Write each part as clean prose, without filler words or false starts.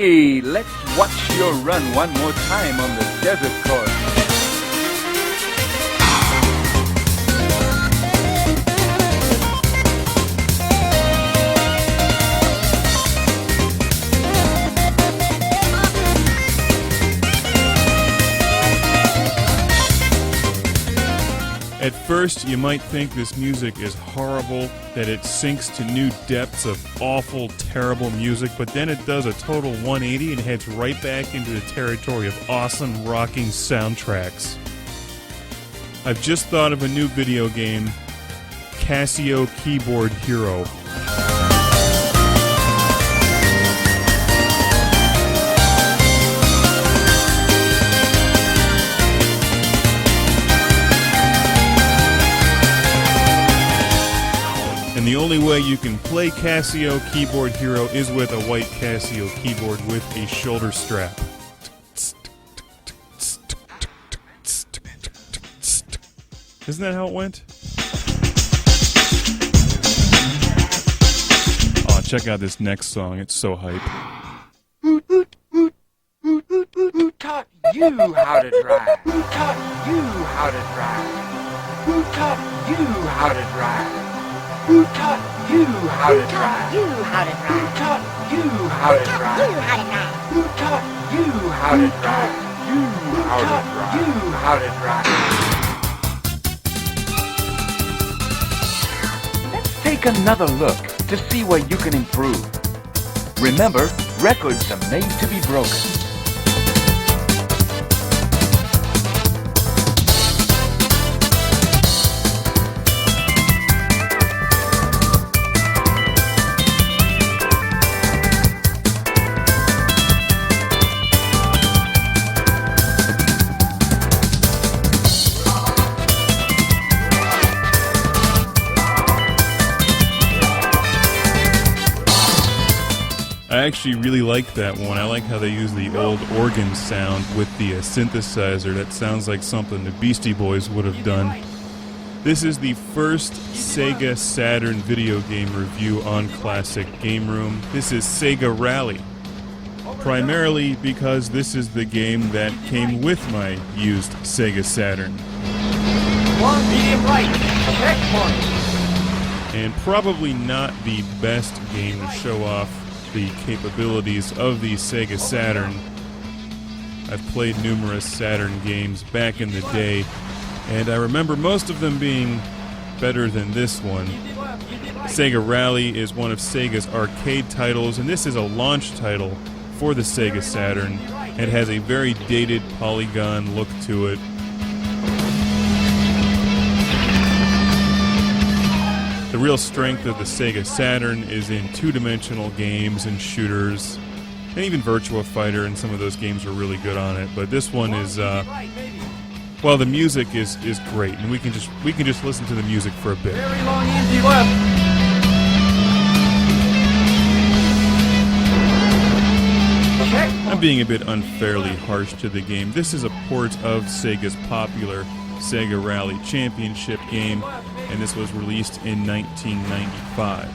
Hey, let's watch your run one more time on the desert course. At first, you might think this music is horrible, that it sinks to new depths of awful, terrible music, but then it does a total 180 and heads right back into the territory of awesome, rocking soundtracks. I've just thought of a new video game, Casio Keyboard Hero. And the only way you can play Casio Keyboard Hero is with a white Casio keyboard with a shoulder strap. Isn't that how it went? Oh, check out this next song. It's so hype. Who taught you how to drive? Who taught you how to drive? Who taught you how to drive? Who taught you how to drive? Who taught you how to drive? Who taught you how to drive? Who taught you how to drive? Let's take another look to see where you can improve. Remember, records are made to be broken. I actually really like that one. I like how they use the old organ sound with the synthesizer. That sounds like something the Beastie Boys would have done. This is the first Sega Saturn video game review on Classic Game Room. This is Sega Rally. Primarily because this is the game that came with my used Sega Saturn. One medium right, checkpoint. And probably not the best game to show off the capabilities of the Sega Saturn. I've played numerous Saturn games back in the day, and I remember most of them being better than this one. Sega Rally is one of Sega's arcade titles, and this is a launch title for the Sega Saturn. It has a very dated polygon look to it. The real strength of the Sega Saturn is in two-dimensional games and shooters, and even Virtua Fighter, and some of those games are really good on it. But this one is, well, the music is great, and we can just listen to the music for a bit. Very long, easy left. I'm being a bit unfairly harsh to the game. This is a port of Sega's popular Sega Rally Championship game, and this was released in 1995.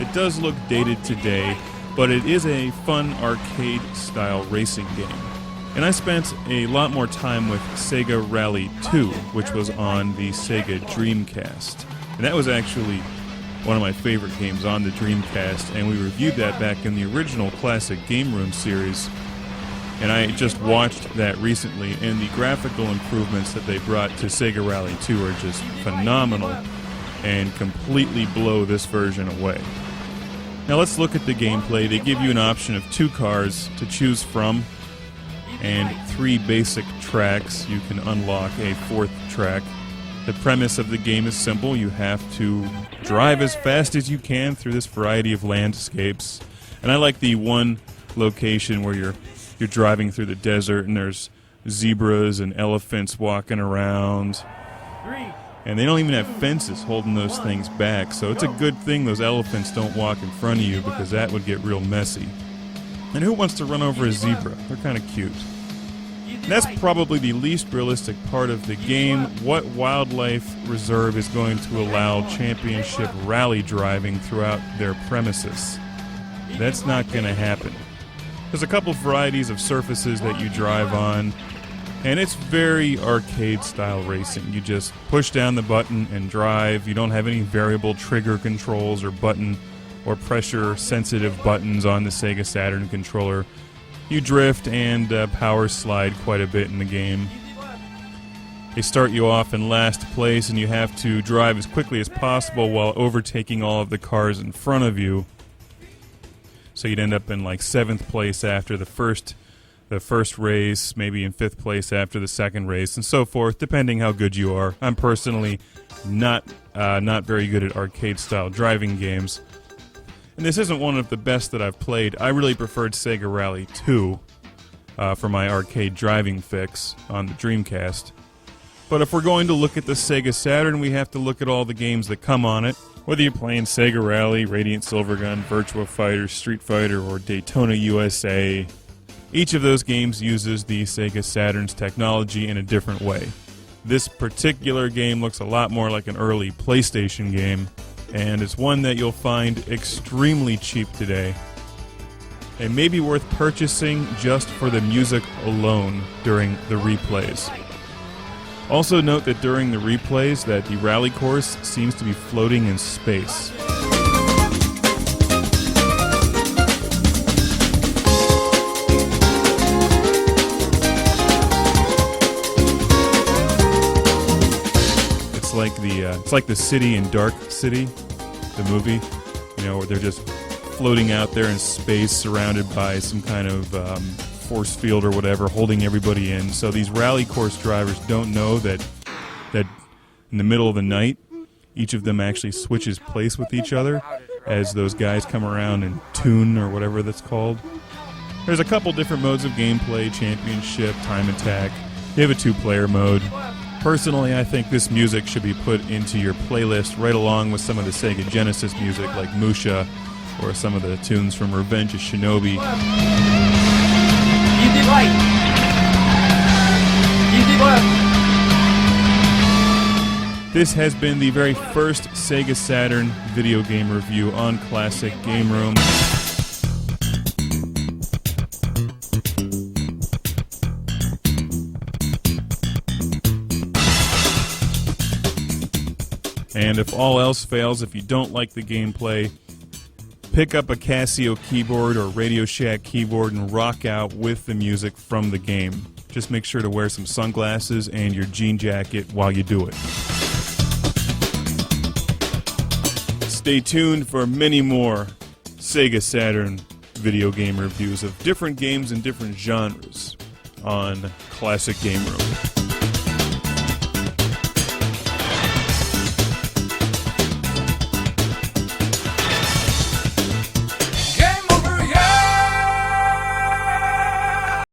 It does look dated today, but it is a fun arcade-style racing game. And I spent a lot more time with Sega Rally 2, which was on the Sega Dreamcast. And that was actually one of my favorite games on the Dreamcast, and we reviewed that back in the original Classic Game Room series. And I just watched that recently, and the graphical improvements that they brought to Sega Rally 2 are just phenomenal and completely blow this version away. Now let's look at the gameplay. They give you an option of 2 cars to choose from and 3 basic tracks. You can unlock a 4th track. The premise of the game is simple. You have to drive as fast as you can through this variety of landscapes. And I like the one location where you're driving through the desert and there's zebras and elephants walking around. And they don't even have fences holding those things back, so it's a good thing those elephants don't walk in front of you, because that would get real messy. And who wants to run over a zebra? They're kind of cute. And that's probably the least realistic part of the game. What wildlife reserve is going to allow championship rally driving throughout their premises? That's not going to happen. There's a couple varieties of surfaces that you drive on, and it's very arcade-style racing. You just push down the button and drive. You don't have any variable trigger controls or button or pressure-sensitive buttons on the Sega Saturn controller. You drift and power slide quite a bit in the game. They start you off in last place, and you have to drive as quickly as possible while overtaking all of the cars in front of you. So you'd end up in like 7th place after the first race, maybe in 5th place after the second race, and so forth, depending how good you are. I'm personally not very good at arcade-style driving games. And this isn't one of the best that I've played. I really preferred Sega Rally 2 for my arcade driving fix on the Dreamcast. But if we're going to look at the Sega Saturn, we have to look at all the games that come on it. Whether you're playing Sega Rally, Radiant Silvergun, Virtua Fighter, Street Fighter, or Daytona USA, each of those games uses the Sega Saturn's technology in a different way. This particular game looks a lot more like an early PlayStation game, and it's one that you'll find extremely cheap today. It may be worth purchasing just for the music alone during the replays. Also note that during the replays that the rally course seems to be floating in space. It's like the City in Dark City, the movie, where they're just floating out there in space, surrounded by some kind of force field or whatever, holding everybody in. So these rally course drivers don't know that in the middle of the night, each of them actually switches place with each other as those guys come around and tune or whatever that's called. There's a couple different modes of gameplay: championship, time attack. You have a 2-player mode. Personally, I think this music should be put into your playlist right along with some of the Sega Genesis music like Musha or some of the tunes from Revenge of Shinobi. Easy right. Easy left. This has been the very first Sega Saturn video game review on Classic Game Room. And if all else fails, if you don't like the gameplay, pick up a Casio keyboard or Radio Shack keyboard and rock out with the music from the game. Just make sure to wear some sunglasses and your jean jacket while you do it. Stay tuned for many more Sega Saturn video game reviews of different games and different genres on Classic Game Room.